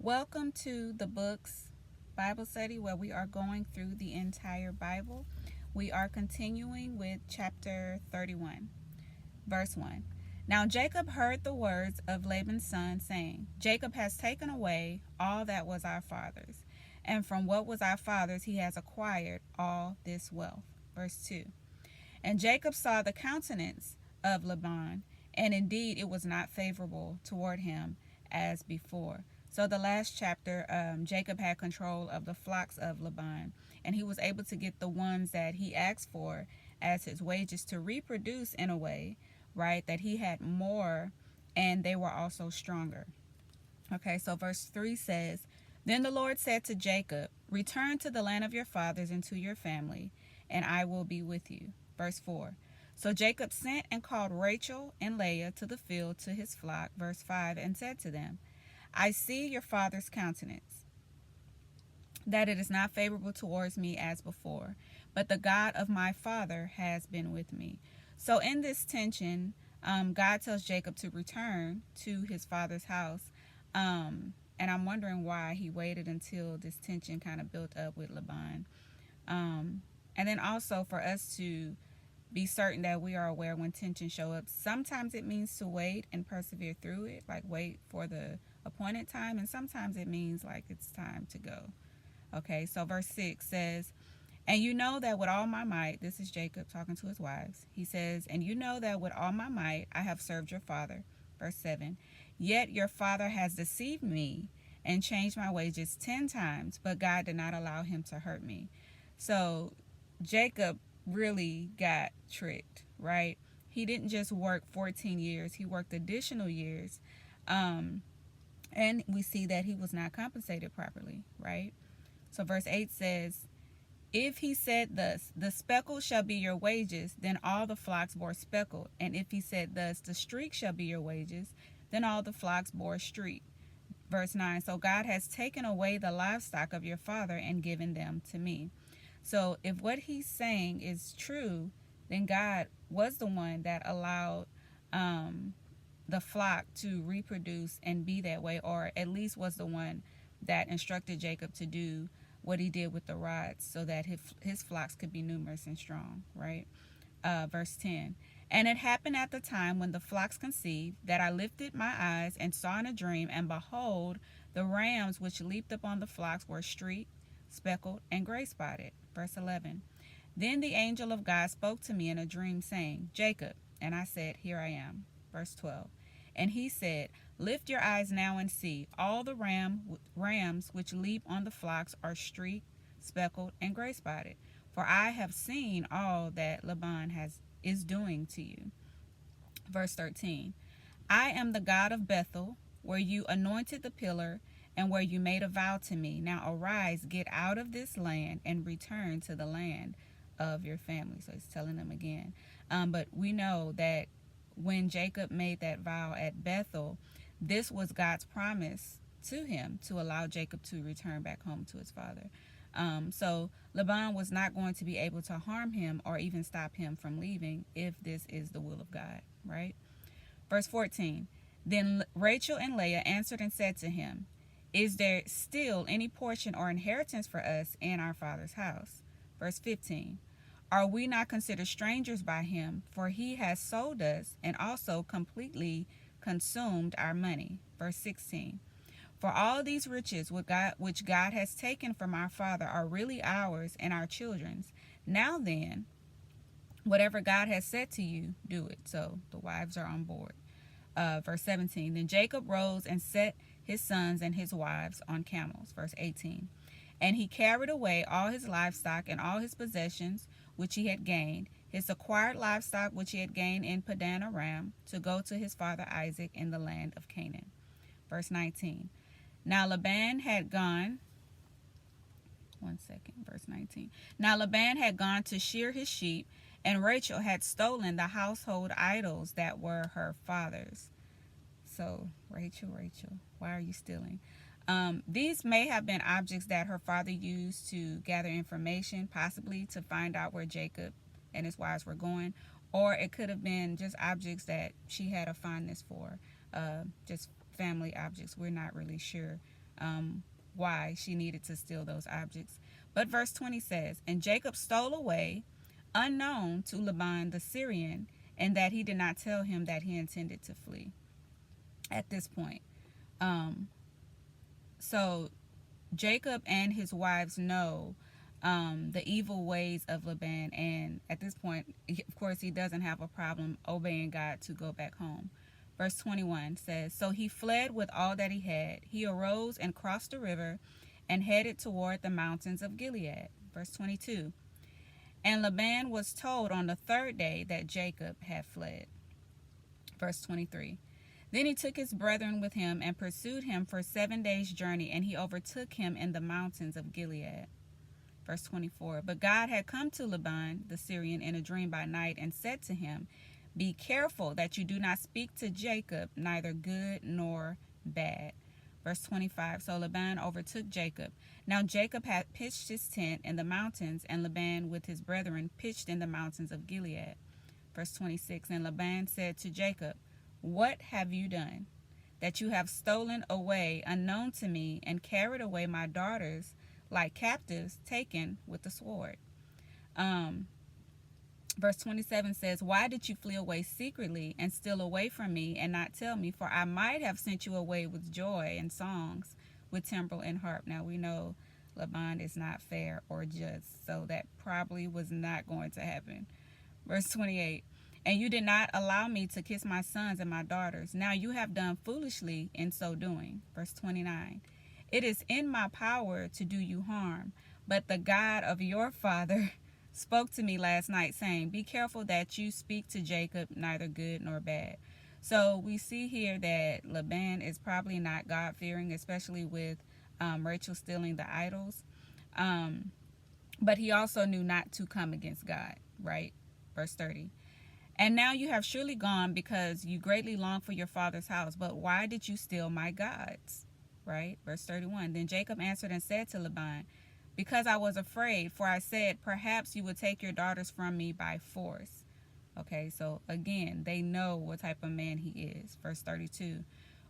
Welcome to the Books Bible Study, where we are going through the entire Bible. We are continuing with chapter 31, verse 1. Now Jacob heard the words of Laban's son, saying, Jacob has taken away all that was our father's, and from what was our father's he has acquired all this wealth. Verse 2. And Jacob saw the countenance of Laban, and indeed it was not favorable toward him as before. So the last chapter, Jacob had control of the flocks of Laban, and he was able to get the ones that he asked for as his wages to reproduce in a way, right, that he had more and they were also stronger. Okay, so verse 3 says, Then the Lord said to Jacob, Return to the land of your fathers and to your family, and I will be with you. Verse 4. So Jacob sent and called Rachel and Leah to the field to his flock. Verse 5, and said to them, I see your father's countenance, that it is not favorable towards me as before, but the God of my father has been with me. So in this tension, God tells Jacob to return to his father's house. And I'm wondering why he waited until this tension kind of built up with Laban. And then also for us to be certain that we are aware when tension show up. Sometimes it means to wait and persevere through it, like wait for the appointed time, and sometimes it means like it's time to go. Okay, so verse 6 says, And you know that with all my might, this is Jacob talking to his wives, he says, And you know that with all my might I have served your father. Verse 7, Yet your father has deceived me and changed my wages 10 times, but God did not allow him to hurt me. So Jacob really got tricked, right? He didn't just work 14 years, he worked additional years. And we see that he was not compensated properly, right? So verse 8 says, If he said thus, the speckle shall be your wages, then all the flocks bore speckled. And if he said thus, the streak shall be your wages, then all the flocks bore streak. Verse 9, So God has taken away the livestock of your father and given them to me. So if what he's saying is true, then God was the one that allowed the flock to reproduce and be that way, or at least was the one that instructed Jacob to do what he did with the rods so that his flocks could be numerous and strong, right? Verse 10, And it happened at the time when the flocks conceived that I lifted my eyes and saw in a dream, and behold, the rams which leaped upon the flocks were streaked, speckled, and gray spotted. Verse 11, Then the angel of God spoke to me in a dream, saying, Jacob. And I said, Here I am. Verse 12, And he said, Lift your eyes now and see, all the rams which leap on the flocks are streaked, speckled, and gray spotted. For I have seen all that Laban is doing to you. Verse 13, I am the God of Bethel, where you anointed the pillar, and where you made a vow to me. Now arise, get out of this land, and return to the land of your family. So he's telling them again. But we know that when Jacob made that vow at Bethel, this was God's promise to him to allow Jacob to return back home to his father. So Laban was not going to be able to harm him or even stop him from leaving if this is the will of God, right? Verse 14, Then Rachel and Leah answered and said to him, Is there still any portion or inheritance for us in our father's house? Verse 15, Are we not considered strangers by him? For he has sold us and also completely consumed our money. Verse 16, For all these riches which God has taken from our father are really ours and our children's. Now then, whatever God has said to you, do it. So the wives are on board. Verse 17, Then Jacob rose and set his sons and his wives on camels. Verse 18, And he carried away all his livestock and all his possessions which he had gained, his acquired livestock which he had gained in Padan Aram, to go to his father Isaac in the land of Canaan. Verse 19, Now Laban had gone verse 19. Now Laban had gone to shear his sheep, and Rachel had stolen the household idols that were her father's. So, Rachel, why are you stealing? These may have been objects that her father used to gather information, possibly to find out where Jacob and his wives were going, or it could have been just objects that she had a fondness for, just family objects. We're not really sure why she needed to steal those objects. But verse 20 says, "And Jacob stole away, unknown to Laban the Syrian, and that he did not tell him that he intended to flee." At this point, so Jacob and his wives know the evil ways of Laban, and at this point, of course, he doesn't have a problem obeying God to go back home. Verse 21 says, "So he fled with all that he had. He arose and crossed the river and headed toward the mountains of Gilead." Verse 22, "And Laban was told on the third day that Jacob had fled." Verse 23, "Then he took his brethren with him and pursued him for 7 days' journey, and he overtook him in the mountains of Gilead." Verse 24, "But God had come to Laban the Syrian in a dream by night and said to him, 'Be careful that you do not speak to Jacob, neither good nor bad.'" Verse 25, "So Laban overtook Jacob. Now Jacob had pitched his tent in the mountains, and Laban with his brethren pitched in the mountains of Gilead." Verse 26, "And Laban said to Jacob, 'What have you done, that you have stolen away unknown to me, and carried away my daughters like captives taken with the sword?'" Verse 27 says, "Why did you flee away secretly and steal away from me and not tell me? For I might have sent you away with joy and songs, with timbrel and harp." Now we know Laban is not fair or just, so that probably was not going to happen. Verse 28, "And you did not allow me to kiss my sons and my daughters. Now you have done foolishly in so doing." Verse 29, "It is in my power to do you harm, but the God of your father spoke to me last night, saying, 'Be careful that you speak to Jacob neither good nor bad.'" So we see here that Laban is probably not God-fearing, especially with Rachel stealing the idols. But he also knew not to come against God, right? Verse 30, "And now you have surely gone because you greatly long for your father's house. But why did you steal my gods?" Right? Verse 31, "Then Jacob answered and said to Laban, 'Because I was afraid, for I said, perhaps you would take your daughters from me by force.'" Okay, so again, they know what type of man he is. Verse 32,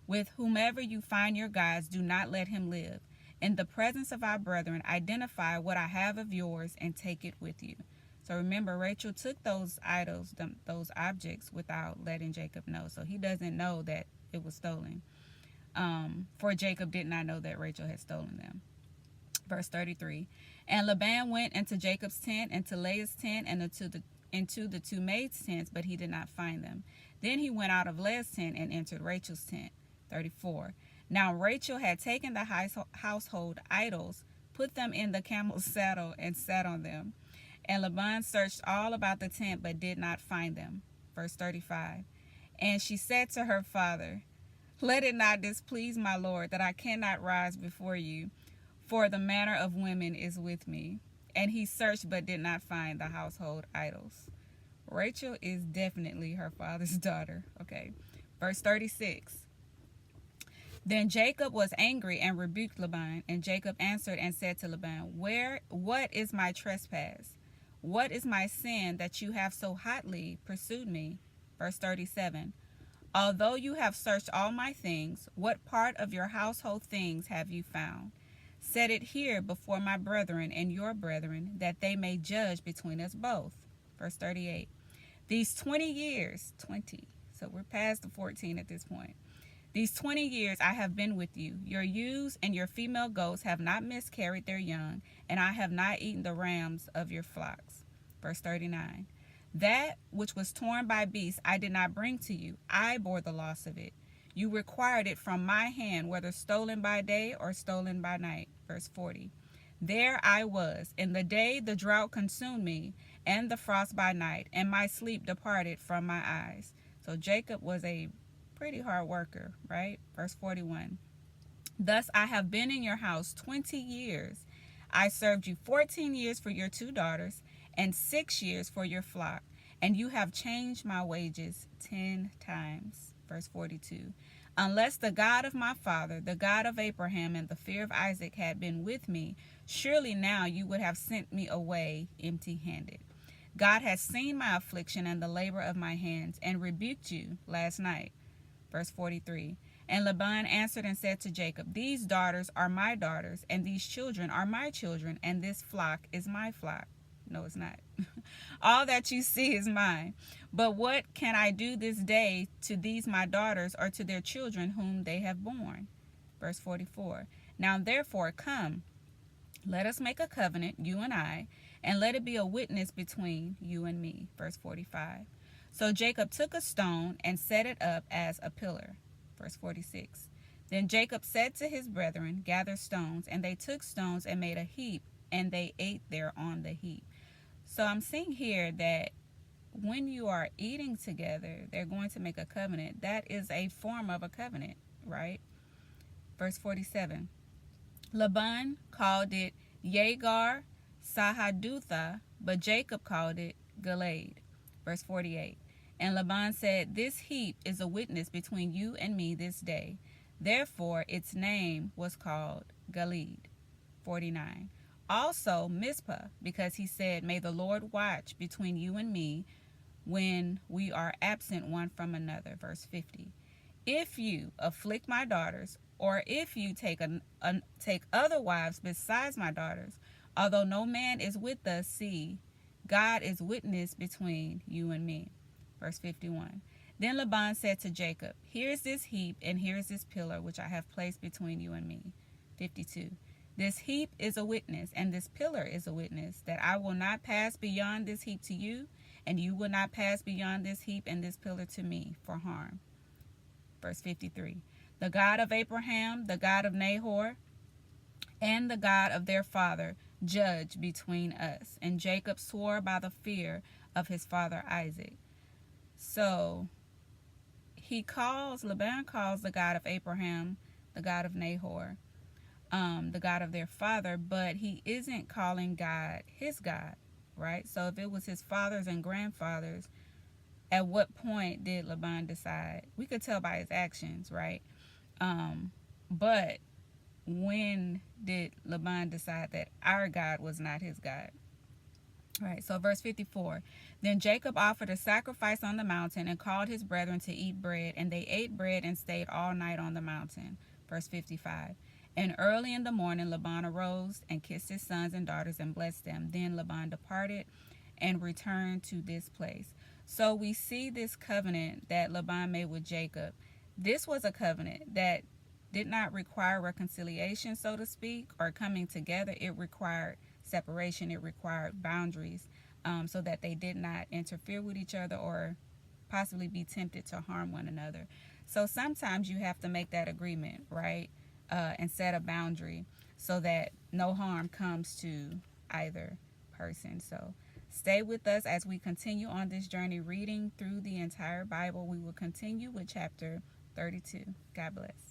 "With whomever you find your gods, do not let him live. In the presence of our brethren, identify what I have of yours and take it with you." So remember, Rachel took those idols, those objects, without letting Jacob know. So he doesn't know that it was stolen. For Jacob did not know that Rachel had stolen them. Verse 33, "And Laban went into Jacob's tent, and to Leah's tent, and into the two maids' tents, but he did not find them. Then he went out of Leah's tent and entered Rachel's tent." 34, "Now Rachel had taken the household idols, put them in the camel's saddle, and sat on them. And Laban searched all about the tent, but did not find them." Verse 35, "And she said to her father, 'Let it not displease my lord that I cannot rise before you, for the manner of women is with me.' And he searched but did not find the household idols." Rachel is definitely her father's daughter. Okay. Verse 36, "Then Jacob was angry and rebuked Laban. And Jacob answered and said to Laban, 'What is my trespass? What is my sin that you have so hotly pursued me?' Verse 37, "Although you have searched all my things, what part of your household things have you found? Set it here before my brethren and your brethren, that they may judge between us both." Verse 38, "These 20 years," 20, so we're past the 14 at this point. "These 20 years I have been with you. Your ewes and your female goats have not miscarried their young, and I have not eaten the rams of your flocks." Verse 39, "That which was torn by beasts I did not bring to you. I bore the loss of it. You required it from my hand, whether stolen by day or stolen by night." Verse 40, "There I was. In the day the drought consumed me, and the frost by night, and my sleep departed from my eyes." So Jacob was a pretty hard worker, right? Verse 41, "Thus I have been in your house 20 years. I served you 14 years for your 2 daughters, and 6 years for your flock, and you have changed my wages 10 times. Verse 42, "Unless the God of my father, the God of Abraham, and the fear of Isaac had been with me, surely now you would have sent me away empty-handed. God has seen my affliction and the labor of my hands, and rebuked you last night." Verse 43, And Laban answered and said to Jacob, these daughters are my daughters, and these children are my children, and this flock is my flock. No, it's not. All that you see is mine. But what can I do this day to these my daughters, or to their children whom they have borne? Verse 44. Now therefore come, let us make a covenant, you and I, and let it be a witness between you and me. Verse 45. So Jacob took a stone and set it up as a pillar. Verse 46. Then Jacob said to his brethren, gather stones. And they took stones and made a heap, and they ate there on the heap. So I'm seeing here that when you are eating together, they're going to make a covenant. That is a form of a covenant, right? Verse 47. Laban called it Yegar Sahadutha, but Jacob called it Galeed. Verse 48. And Laban said, this heap is a witness between you and me this day. Therefore its name was called Galeed. 49. Also Mizpah, because he said, may the Lord watch between you and me when we are absent one from another. Verse 50. If you afflict my daughters, or if you take other wives besides my daughters, although no man is with us, see, God is witness between you and me. Verse 51. Then Laban said to Jacob, here is this heap, and here is this pillar, which I have placed between you and me. 52. This heap is a witness, and this pillar is a witness, that I will not pass beyond this heap to you, and you will not pass beyond this heap and this pillar to me for harm. Verse 53. The God of Abraham, the God of Nahor, and the God of their father judge between us. And Jacob swore by the fear of his father Isaac. So Laban calls the God of Abraham, the God of Nahor, the God of their father, but he isn't calling God his God, right? So if it was his fathers and grandfathers, at what point did Laban decide? We could tell by his actions, right? But when did Laban decide that our God was not his God? All right, so verse 54. Then Jacob offered a sacrifice on the mountain and called his brethren to eat bread, and they ate bread and stayed all night on the mountain. Verse 55. And early in the morning Laban arose and kissed his sons and daughters and blessed them. Then Laban departed and returned to this place. So we see this covenant that Laban made with Jacob. This was a covenant that did not require reconciliation, so to speak, or coming together. It required separation. It required boundaries, so that they did not interfere with each other or possibly be tempted to harm one another. So sometimes you have to make that agreement, right? And set a boundary so that no harm comes to either person. So stay with us as we continue on this journey reading through the entire Bible. We will continue with chapter 32. God bless.